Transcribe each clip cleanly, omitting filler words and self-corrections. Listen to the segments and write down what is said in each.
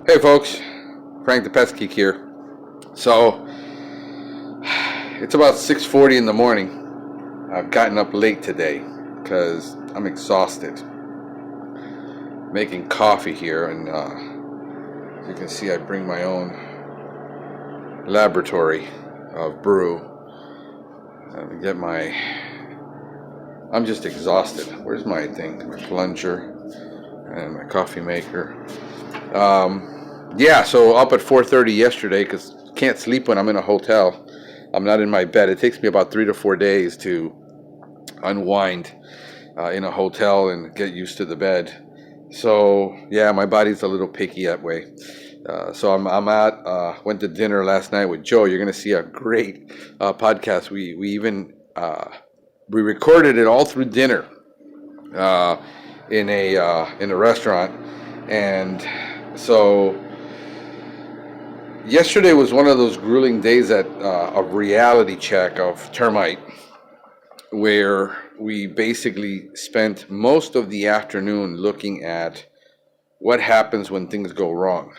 Hey folks, Frank the Pest Geek here. So, it's about 6:40 in the morning. I've gotten up late today because I'm exhausted. Making coffee here, and as you can see, I bring my own laboratory of brew. I'm just exhausted. Where's my thing? My plunger and my coffee maker. So up at 4:30 yesterday because can't sleep when I'm in a hotel. I'm not in my bed. It takes me about 3 to 4 days to unwind in a hotel and get used to the bed. So yeah, my body's a little picky that way. Went to dinner last night with Joe. You're gonna see a great podcast. We recorded it all through dinner in a restaurant, and so. Yesterday was one of those grueling days at a reality check of termite, where we basically spent most of the afternoon looking at what happens when things go wrong,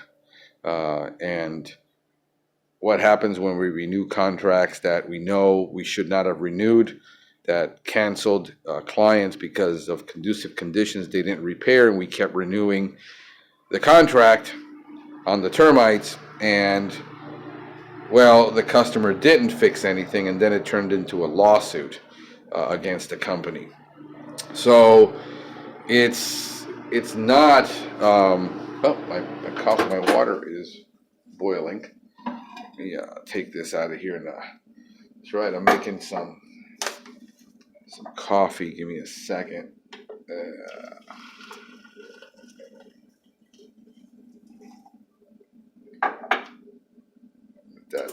and what happens when we renew contracts that we know we should not have renewed, that canceled clients because of conducive conditions they didn't repair, and we kept renewing the contract on the termites. And well, the customer didn't fix anything, and then it turned into a lawsuit against the company. So it's not. My water is boiling. Let me take this out of here now. That's right. I'm making some coffee. Give me a second.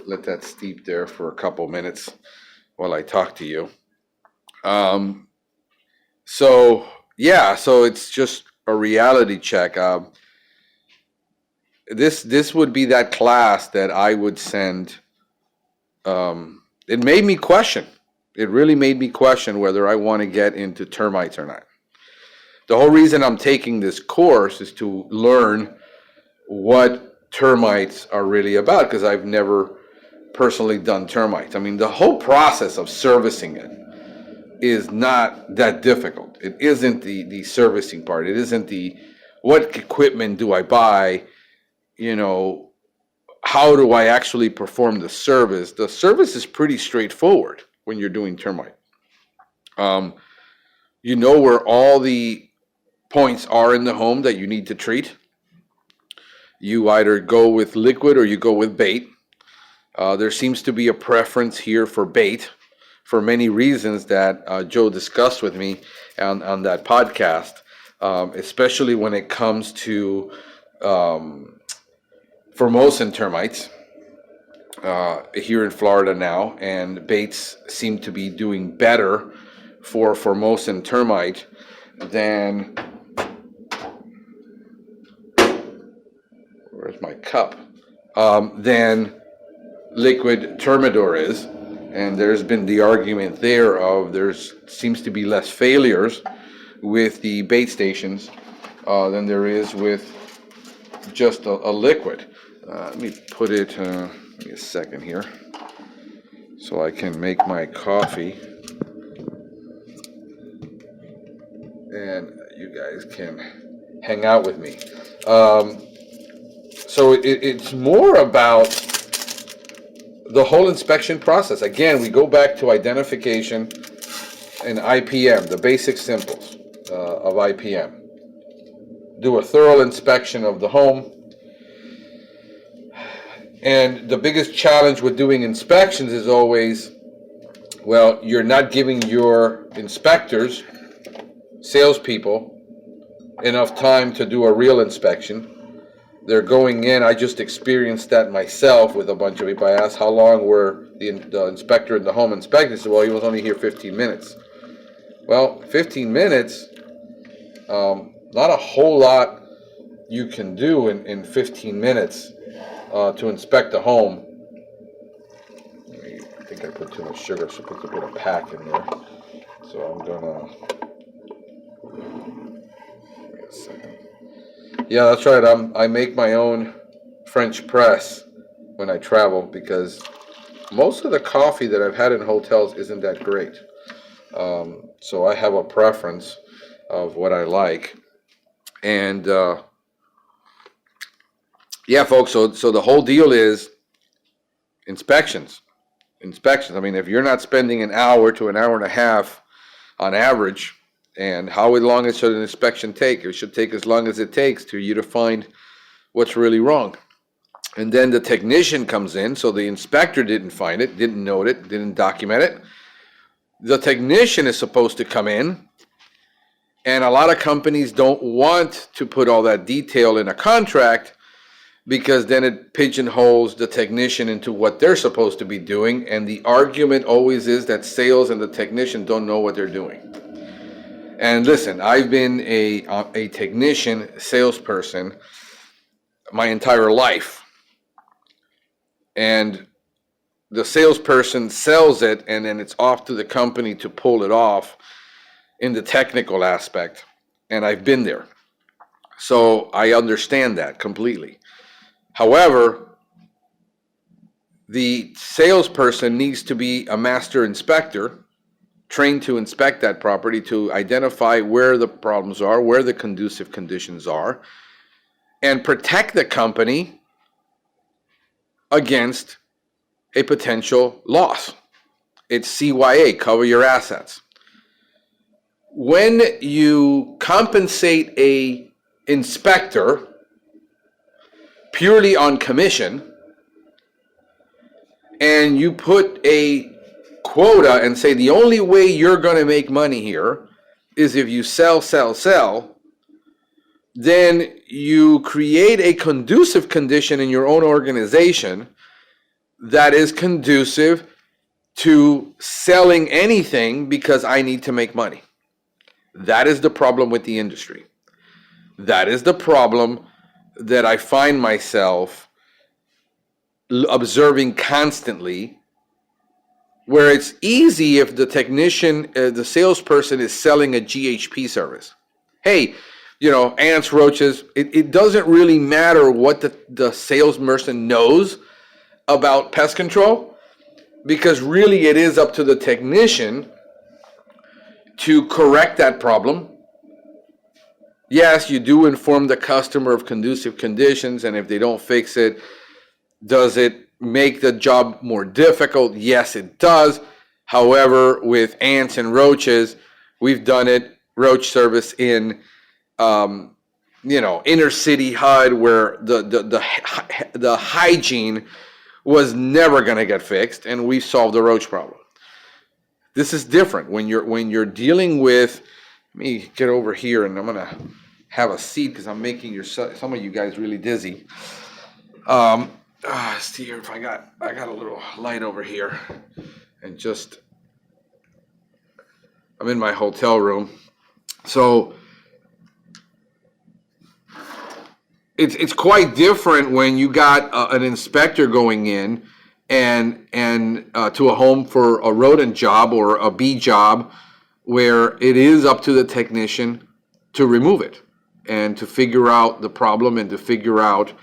Let that steep there for a couple minutes while I talk to you. So it's just a reality check. This would be that class that I would send. It made me question. It really made me question whether I want to get into termites or not. The whole reason I'm taking this course is to learn what termites are really about, because I've never personally done termites. I mean, the whole process of servicing it is not that difficult. It isn't the servicing part. It isn't what equipment do I buy, how do I actually perform the service. The service is pretty straightforward when you're doing termite. You know where all the points are in the home that you need to treat. You either go with liquid or you go with bait. There seems to be a preference here for bait for many reasons that Joe discussed with me on that podcast, especially when it comes to Formosan termites here in Florida now, and baits seem to be doing better for Formosan termite than, where's my cup, than liquid Termidor is. And there's been the argument there of seems to be less failures with the bait stations than there is with just a liquid. Let me put it, give me a second here, so I can make my coffee, and you guys can hang out with me. So it's more about the whole inspection process. Again, we go back to identification and IPM, the basic simples of IPM. Do a thorough inspection of the home. And the biggest challenge with doing inspections is always, well, you're not giving your inspectors, salespeople, enough time to do a real inspection. They're going in. I just experienced that myself with a bunch of people. I asked how long were the inspector and the home inspector. He said, well, he was only here 15 minutes. Well, 15 minutes, not a whole lot you can do in 15 minutes to inspect a home. I think I put too much sugar, so I put a pack in there. So I'm gonna, wait a second. Yeah, that's right. I make my own French press when I travel, because most of the coffee that I've had in hotels isn't that great. So I have a preference of what I like. And yeah, folks, so the whole deal is inspections. Inspections. I mean, if you're not spending an hour to an hour and a half on average, and how long should an inspection take? It should take as long as it takes to you to find what's really wrong. And then the technician comes in, so the inspector didn't find it, didn't note it, didn't document it. The technician is supposed to come in, and a lot of companies don't want to put all that detail in a contract, because then it pigeonholes the technician into what they're supposed to be doing, and the argument always is that sales and the technician don't know what they're doing. And listen, I've been a technician, salesperson my entire life, and the salesperson sells it, and then it's off to the company to pull it off in the technical aspect, and I've been there, so I understand that completely. However, the salesperson needs to be a master inspector, trained to inspect that property, to identify where the problems are, where the conducive conditions are, and protect the company against a potential loss. It's CYA, cover your assets. When you compensate a inspector purely on commission, and you put a quota and say the only way you're going to make money here is if you sell, then you create a conducive condition in your own organization that is conducive to selling anything because I need to make money. That is the problem with the industry. That is the problem that I find myself observing constantly, where it's easy if the technician, the salesperson is selling a GHP service. Hey, ants, roaches, it doesn't really matter what the salesperson knows about pest control, because really it is up to the technician to correct that problem. Yes, you do inform the customer of conducive conditions, and if they don't fix it, does it make the job more difficult? Yes, it does. However, with ants and roaches, we've done it, roach service in inner city HUD, where the hygiene was never going to get fixed, and we solved the roach problem. This is different when you're dealing with. Let me get over here, and I'm going to have a seat because I'm making some of you guys really dizzy. See here if I got a little light over here, and I'm in my hotel room, so it's quite different when you got an inspector going in and to a home for a rodent job or a bee job, where it is up to the technician to remove it and to figure out the problem and to figure out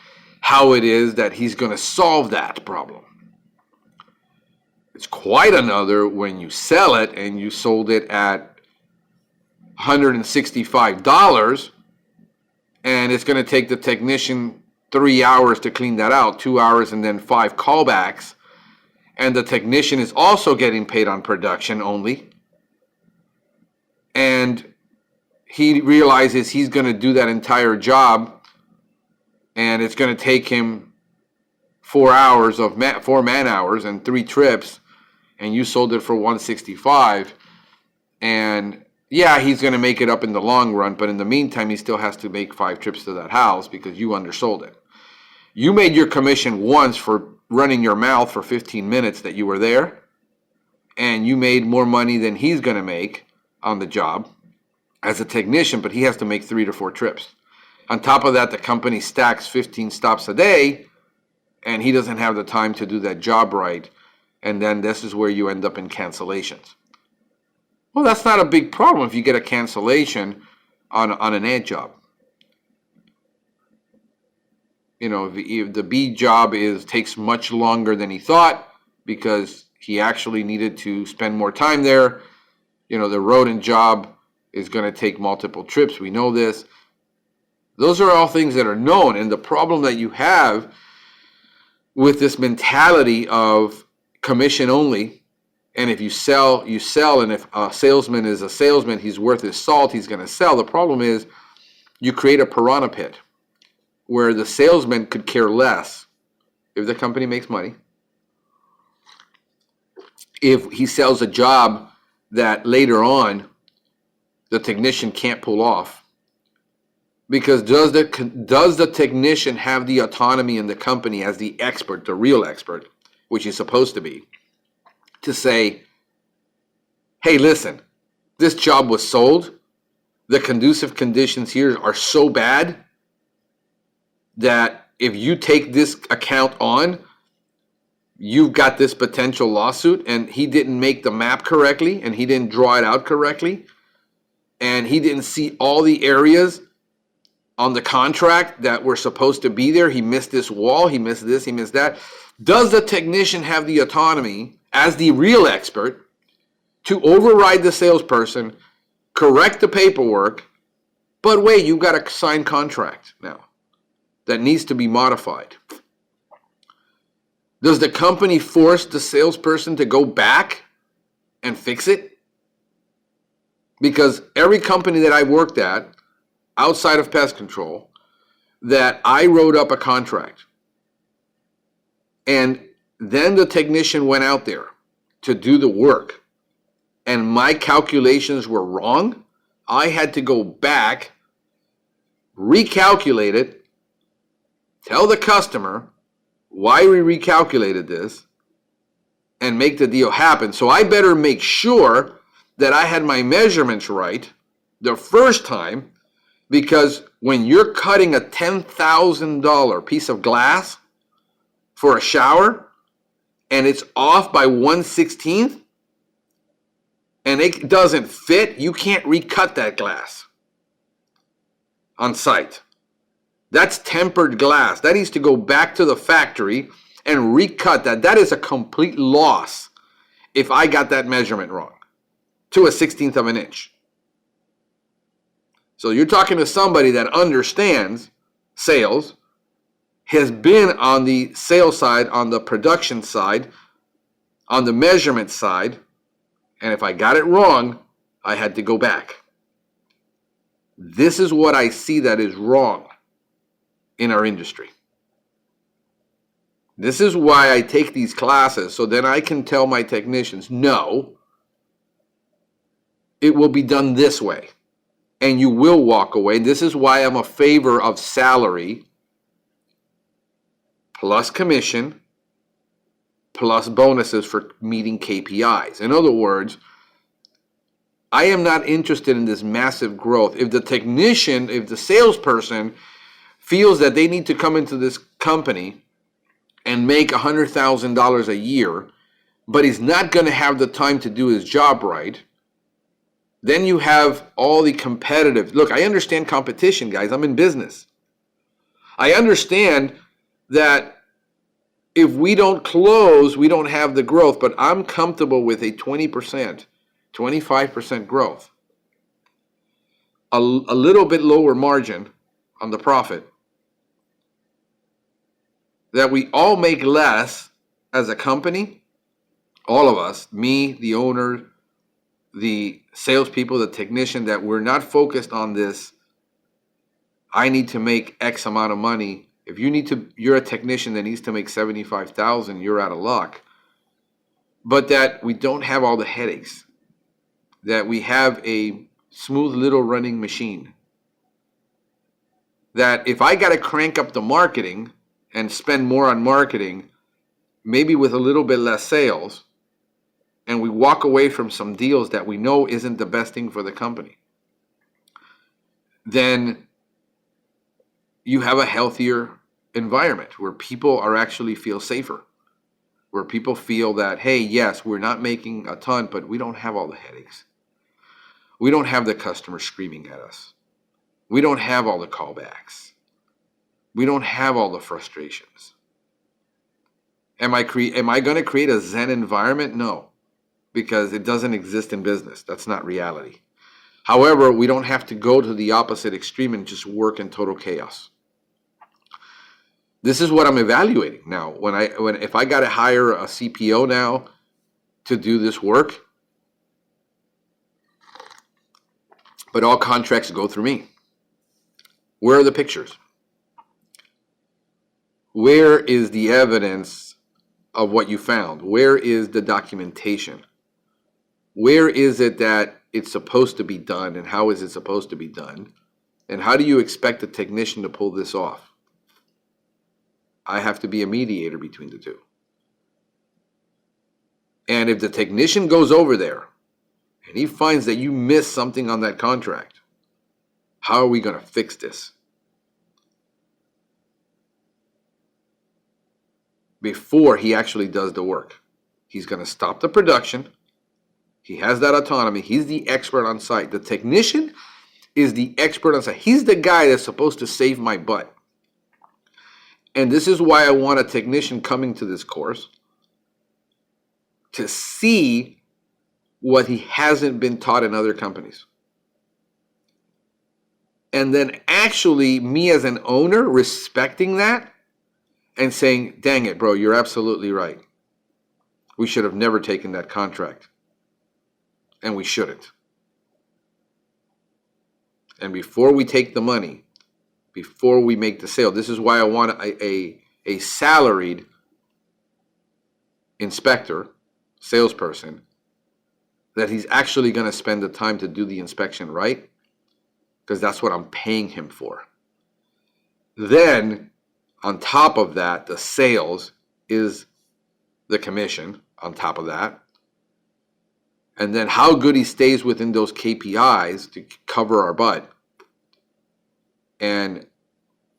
how it is that he's going to solve that problem. It's quite another when you sell it and you sold it at $165, and it's going to take the technician 3 hours to clean that out, 2 hours, and then 5 callbacks, and the technician is also getting paid on production only, and he realizes he's going to do that entire job, and it's going to take him 4 hours of 4 man hours and 3 trips, and you sold it for $165, and yeah, he's going to make it up in the long run, but in the meantime, he still has to make 5 trips to that house because you undersold it. You made your commission once for running your mouth for 15 minutes that you were there, and you made more money than he's going to make on the job as a technician, but he has to make 3 to 4 trips. On top of that, the company stacks 15 stops a day, and he doesn't have the time to do that job right, and then this is where you end up in cancellations. Well, that's not a big problem if you get a cancellation on an ant job. if the B job takes much longer than he thought because he actually needed to spend more time there, the rodent job is going to take multiple trips. We know this. Those are all things that are known. And the problem that you have with this mentality of commission only, and if you sell, you sell, and if a salesman is a salesman, he's worth his salt, he's going to sell. The problem is you create a piranha pit where the salesman could care less if the company makes money, if he sells a job that later on the technician can't pull off. Because does the technician have the autonomy in the company as the expert, the real expert, which he's supposed to be, to say, hey, listen, this job was sold. The conducive conditions here are so bad that if you take this account on, you've got this potential lawsuit, and he didn't make the map correctly, and he didn't draw it out correctly, and he didn't see all the areas on the contract that were supposed to be there. He missed this wall, he missed this, he missed that. Does the technician have the autonomy as the real expert to override the salesperson, correct the paperwork, but wait, you've got a signed contract now that needs to be modified? Does the company force the salesperson to go back and fix it? Because every company that I worked at, outside of pest control, that I wrote up a contract, and then the technician went out there to do the work, and my calculations were wrong, I had to go back, recalculate it, tell the customer why we recalculated this, and make the deal happen. So I better make sure that I had my measurements right the first time, because when you're cutting a $10,000 piece of glass for a shower and it's off by 1/16th and it doesn't fit, you can't recut that glass on site. That's tempered glass. That needs to go back to the factory and recut that. That is a complete loss if I got that measurement wrong to a 1/16th of an inch. So you're talking to somebody that understands sales, has been on the sales side, on the production side, on the measurement side, and if I got it wrong, I had to go back. This is what I see that is wrong in our industry. This is why I take these classes, so then I can tell my technicians, no, it will be done this way, and you will walk away. This is why I'm a favor of salary plus commission plus bonuses for meeting KPIs. In other words, I am not interested in this massive growth. If the technician, if the salesperson feels that they need to come into this company and make $100,000 a year, but he's not going to have the time to do his job right, then you have all the competitive. Look, I understand competition, guys. I'm in business. I understand that if we don't close, we don't have the growth, but I'm comfortable with a 20%, 25% growth. A little bit lower margin on the profit. That we all make less as a company, all of us, me, the owner, the salespeople, the technician, that we're not focused on this, I need to make X amount of money. If you're a technician that needs to make $75,000, you're out of luck. But that we don't have all the headaches. That we have a smooth little running machine. That if I got to crank up the marketing and spend more on marketing, maybe with a little bit less sales, and we walk away from some deals that we know isn't the best thing for the company, then you have a healthier environment where people are actually feel safer, where people feel that, hey, yes, we're not making a ton, but we don't have all the headaches. We don't have the customer screaming at us. We don't have all the callbacks. We don't have all the frustrations. Am I going to create a Zen environment? No, because it doesn't exist in business. That's not reality. However, we don't have to go to the opposite extreme and just work in total chaos. This is what I'm evaluating now. If I got to hire a CPO now to do this work, but all contracts go through me. Where are the pictures? Where is the evidence of what you found? Where is the documentation? Where is it that it's supposed to be done, and how is it supposed to be done? And how do you expect a technician to pull this off? I have to be a mediator between the two. And if the technician goes over there and he finds that you missed something on that contract, how are we going to fix this? Before he actually does the work, he's going to stop the production. He has that autonomy. He's the expert on site. The technician is the expert on site. He's the guy that's supposed to save my butt. And this is why I want a technician coming to this course to see what he hasn't been taught in other companies. And then actually me as an owner respecting that and saying, dang it, bro, you're absolutely right. We should have never taken that contract. And we shouldn't. And before we take the money, before we make the sale, this is why I want a salaried inspector, salesperson, that he's actually going to spend the time to do the inspection right, because that's what I'm paying him for. Then, on top of that, the sales is the commission on top of that. And then how good he stays within those KPIs to cover our butt. And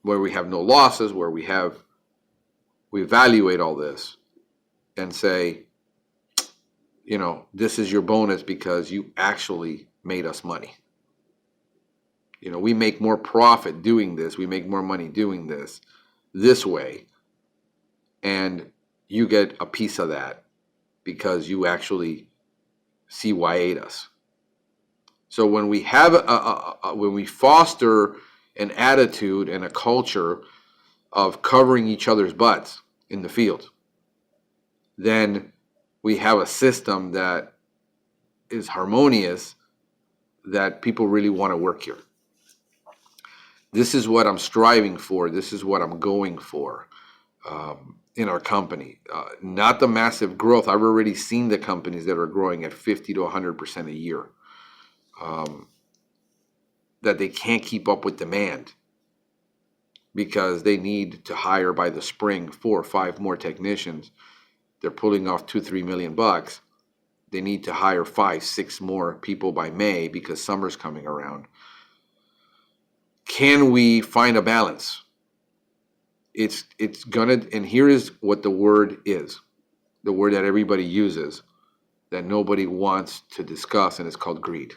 where we have no losses, where we evaluate all this and say, this is your bonus because you actually made us money. We make more profit doing this. We make more money doing this way. And you get a piece of that because you actually CYA'd us. So when we have when we foster an attitude and a culture of covering each other's butts in the field, then we have a system that is harmonious, that people really want to work here. This is what I'm striving for. This is what I'm going for in our company. Not the massive growth. I've already seen the companies that are growing at 50 to 100% a year. That they can't keep up with demand because they need to hire by the spring 4 or 5 more technicians. They're pulling off $2-3 million. They need to hire 5-6 more people by May because summer's coming around. Can we find a balance? It's gonna, and here is what the word is, the word that everybody uses, that nobody wants to discuss, and it's called greed.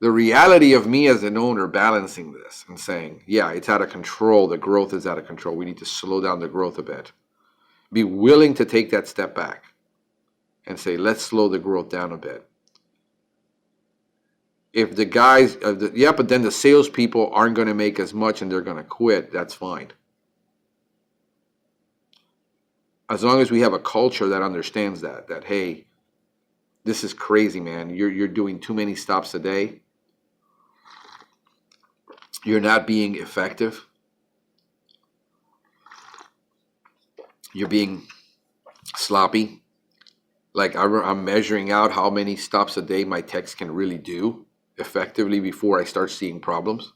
The reality of me as an owner balancing this and saying, yeah, it's out of control, the growth is out of control, we need to slow down the growth a bit. Be willing to take that step back and say, let's slow the growth down a bit. If the guys, but then the salespeople aren't going to make as much and they're going to quit, that's fine. As long as we have a culture that understands that hey, this is crazy, man. You're doing too many stops a day. You're not being effective. You're being sloppy. Like I'm measuring out how many stops a day my techs can really do effectively before I start seeing problems,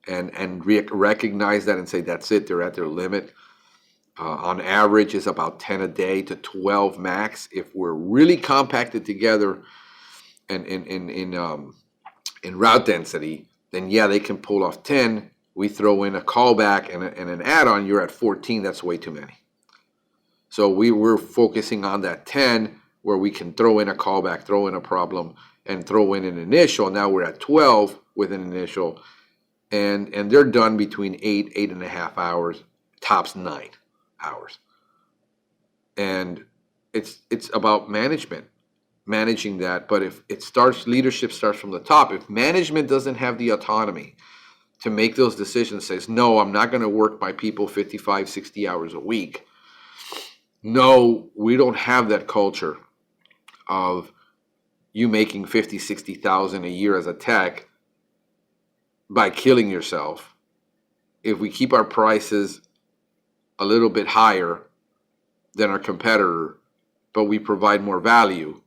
and recognize that and say that's it. They're at their limit. On average, is about 10 a day to 12 max. If we're really compacted together and in route density, then yeah, they can pull off 10. We throw in a callback and an add-on, you're at 14. That's way too many. So we're focusing on that 10 where we can throw in a callback, throw in a problem, and throw in an initial. Now we're at 12 with an initial. and they're done between 8.5 hours, tops 9 hours. And it's about managing that. But if leadership starts from the top. If management doesn't have the autonomy to make those decisions, says, no, I'm not going to work my people 55, 60 hours a week. No, we don't have that culture of you making 50, 60,000 a year as a tech by killing yourself. If we keep our prices a little bit higher than our competitor, but we provide more value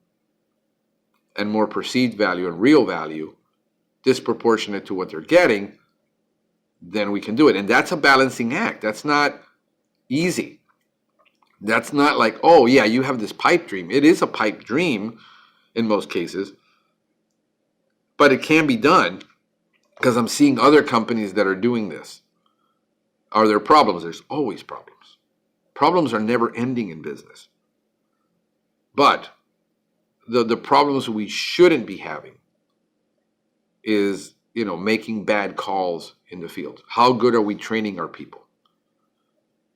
and more perceived value and real value, disproportionate to what they're getting, then we can do it. And that's a balancing act. That's not easy. That's not like, oh yeah, you have this pipe dream. It is a pipe dream in most cases, but it can be done because I'm seeing other companies that are doing this. Are there problems? There's always problems. Problems are never ending in business. But the problems we shouldn't be having is, making bad calls in the field. How good are we training our people?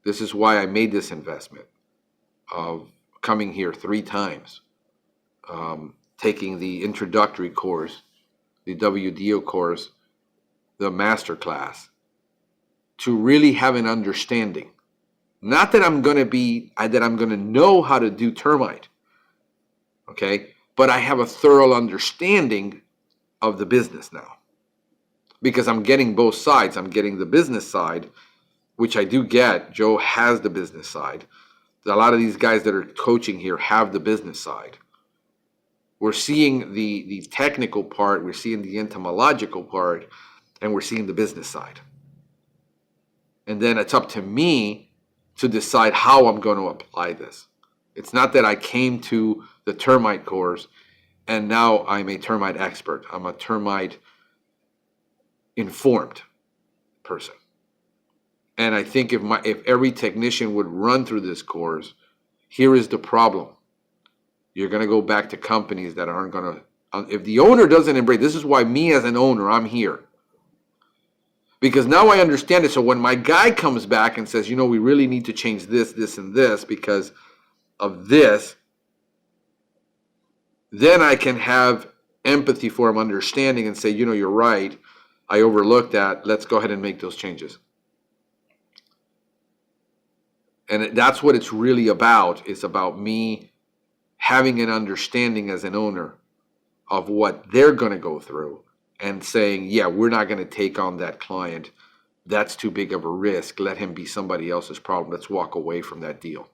This is why I made this investment of coming here 3 times, taking the introductory course, the WDO course, the master class, to really have an understanding. Not that I'm going to know how to do termite, okay? But I have a thorough understanding of the business now, because I'm getting both sides. I'm getting the business side, which I do get. Joe has the business side. A lot of these guys that are coaching here have the business side. We're seeing the technical part, we're seeing the entomological part, and we're seeing the business side. And then it's up to me to decide how I'm going to apply this. It's not that I came to the termite course and now I'm a termite expert. I'm a termite informed person. And I think if every technician would run through this course, here is the problem. You're going to go back to companies that aren't going to, if the owner doesn't embrace, this is why me as an owner, I'm here. Because now I understand it. So when my guy comes back and says, we really need to change this, this, and this because of this, then I can have empathy for him, understanding, and say, you're right. I overlooked that. Let's go ahead and make those changes. And that's what it's really about. It's about me having an understanding as an owner of what they're going to go through and saying, yeah, we're not going to take on that client. That's too big of a risk. Let him be somebody else's problem. Let's walk away from that deal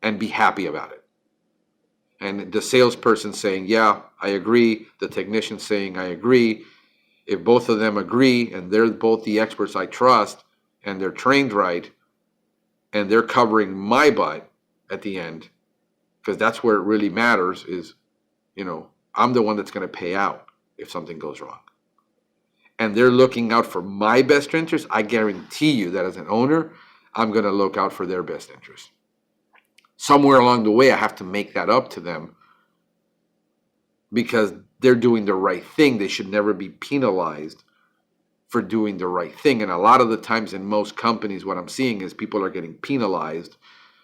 and be happy about it. And the salesperson saying, yeah, I agree. The technician saying, I agree. If both of them agree and they're both the experts I trust and they're trained right and they're covering my butt at the end, because that's where it really matters is, I'm the one that's going to pay out if something goes wrong. And they're looking out for my best interest. I guarantee you that as an owner, I'm going to look out for their best interest. Somewhere along the way, I have to make that up to them because they're doing the right thing. They should never be penalized for doing the right thing. And a lot of the times in most companies, what I'm seeing is people are getting penalized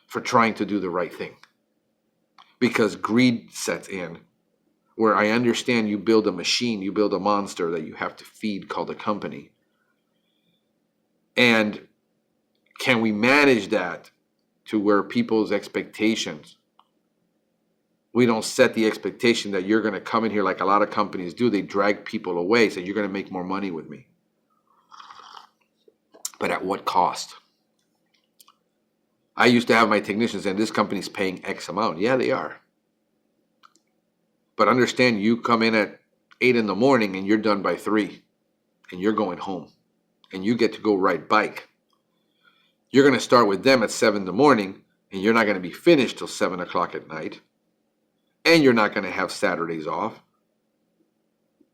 for trying to do the right thing because greed sets in, where I understand you build a machine, you build a monster that you have to feed called a company. And can we manage that to where people's expectations, we don't set the expectation that you're going to come in here like a lot of companies do. They drag people away, say you're going to make more money with me. But at what cost? I used to have my technicians saying this company's paying X amount. Yeah, they are. But understand, you come in at 8 in the morning and you're done by 3 and you're going home and you get to go ride bike. You're going to start with them at 7 in the morning and you're not going to be finished till 7 o'clock at night. And you're not going to have Saturdays off.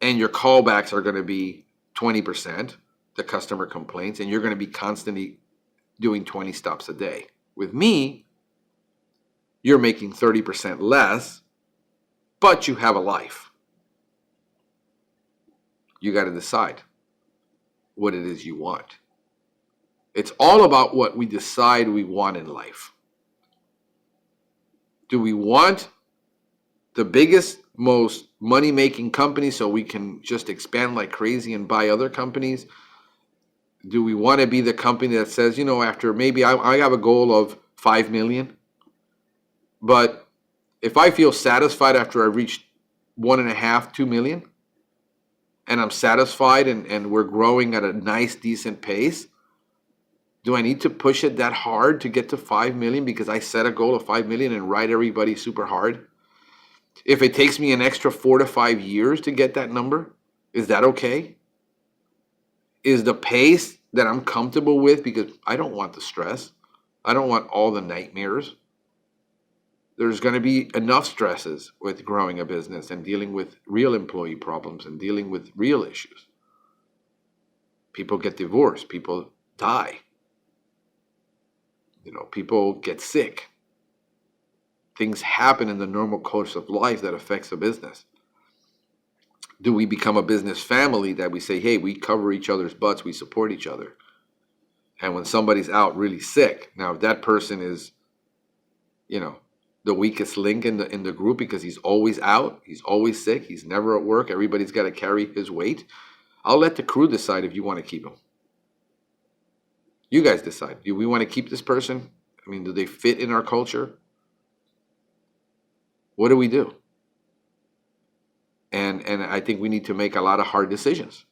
And your callbacks are going to be 20%, the customer complaints, and you're going to be constantly doing 20 stops a day. With me, you're making 30% less, but you have a life. You got to decide. what it is you want. It's all about what we decide we want in life. Do we want the biggest, most money-making company so we can just expand like crazy and buy other companies? Do we want to be the company that says, after maybe I have a goal of 5 million, but if I feel satisfied after I reach 1.5, 2 million, and I'm satisfied and we're growing at a nice, decent pace, do I need to push it that hard to get to 5 million because I set a goal of 5 million and ride everybody super hard? If it takes me an extra 4 to 5 years to get that number, is that okay? Is the pace that I'm comfortable with, because I don't want the stress. I don't want all the nightmares. There's going to be enough stresses with growing a business and dealing with real employee problems and dealing with real issues. People get divorced. People die. People get sick. Things happen in the normal course of life that affects a business. Do we become a business family that we say, hey, we cover each other's butts, we support each other? And when somebody's out really sick, now if that person is, the weakest link in the group because he's always out, he's always sick, he's never at work, everybody's got to carry his weight, I'll let the crew decide if you want to keep him. You guys decide. Do we want to keep this person? I mean, do they fit in our culture? What do we do? And I think we need to make a lot of hard decisions.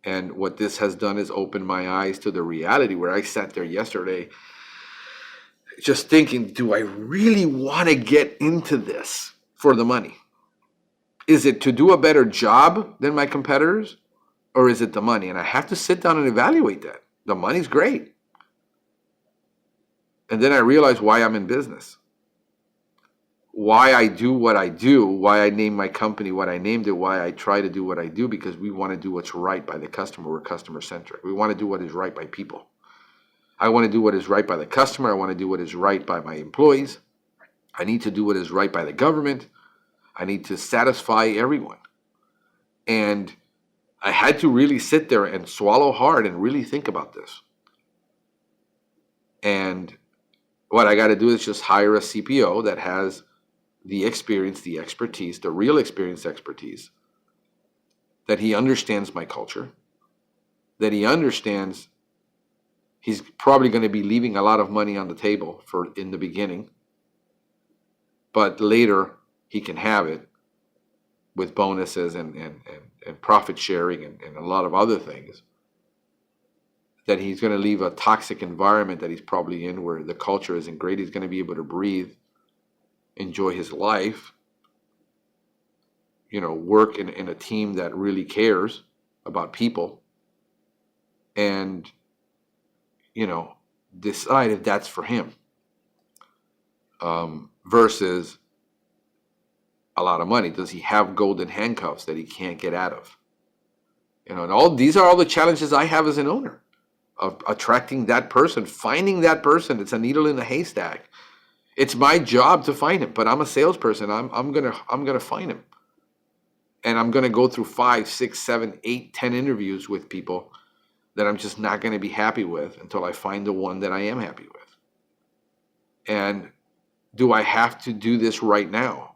And what this has done is open my eyes to the reality where I sat there yesterday just thinking, do I really want to get into this for the money? Is it to do a better job than my competitors? Or is it the money? And I have to sit down and evaluate that. The money's great. And then I realized why I'm in business. Why I do what I do, why I named my company what I named it, why I try to do what I do, because we want to do what's right by the customer. We're customer centric. We want to do what is right by people. I want to do what is right by the customer. I want to do what is right by my employees. I need to do what is right by the government. I need to satisfy everyone. And I had to really sit there and swallow hard and really think about this. And what I got to do is just hire a CPO that has the experience, the expertise, the real experience expertise, that he understands my culture, that he understands he's probably going to be leaving a lot of money on the table for in the beginning, but later he can have it with bonuses and profit sharing and a lot of other things, that he's going to leave a toxic environment that he's probably in where the culture isn't great. He's going to be able to breathe, enjoy his life, work in a team that really cares about people, and, decide if that's for him, versus a lot of money. Does he have golden handcuffs that he can't get out of? And these are all the challenges I have as an owner, of attracting that person, finding that person. It's a needle in a haystack. It's my job to find him, but I'm a salesperson. I'm gonna find him, and I'm gonna go through 5, 6, 7, 8, 10 interviews with people that I'm just not gonna be happy with until I find the one that I am happy with. And do I have to do this right now?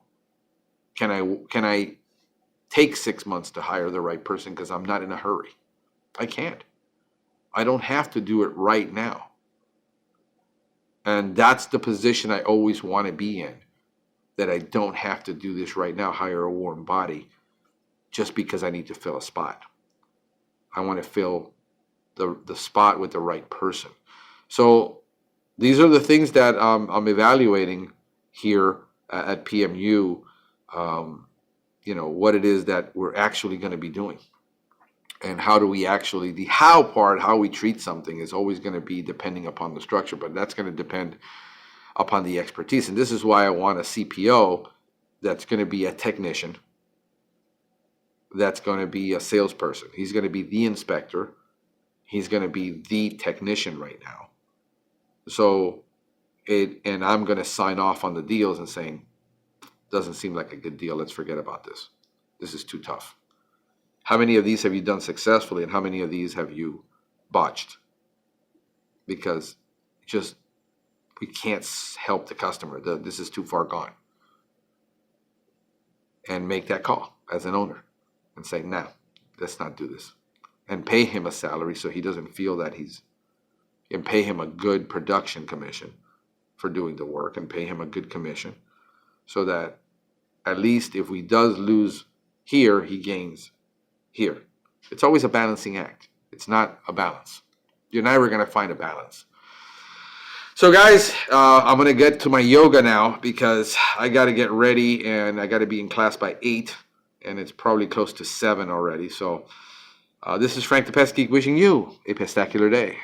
Can I take 6 months to hire the right person because I'm not in a hurry? I can't. I don't have to do it right now. And that's the position I always want to be in, that I don't have to do this right now, hire a warm body just because I need to fill a spot. I want to fill the spot with the right person. So these are the things that I'm evaluating here at PMU, what it is that we're actually going to be doing. And how do we actually, the how part, how we treat something is always going to be depending upon the structure, but that's going to depend upon the expertise. And this is why I want a CPO that's going to be a technician, that's going to be a salesperson. He's going to be the inspector. He's going to be the technician right now. And I'm going to sign off on the deals and saying, doesn't seem like a good deal. Let's forget about this. This is too tough. How many of these have you done successfully, and how many of these have you botched? Because just we can't help the customer. This is too far gone. And make that call as an owner and say, no, let's not do this. And pay him a salary so he doesn't feel that and pay him a good production commission for doing the work, and pay him a good commission so that at least if we does lose here, he gains here. It's always a balancing act. It's not a balance. You're never going to find a balance. So guys, I'm going to get to my yoga now because I got to get ready and I got to be in class by 8, and it's probably close to 7 already. So this is Frank the Pest Geek wishing you a pestacular day.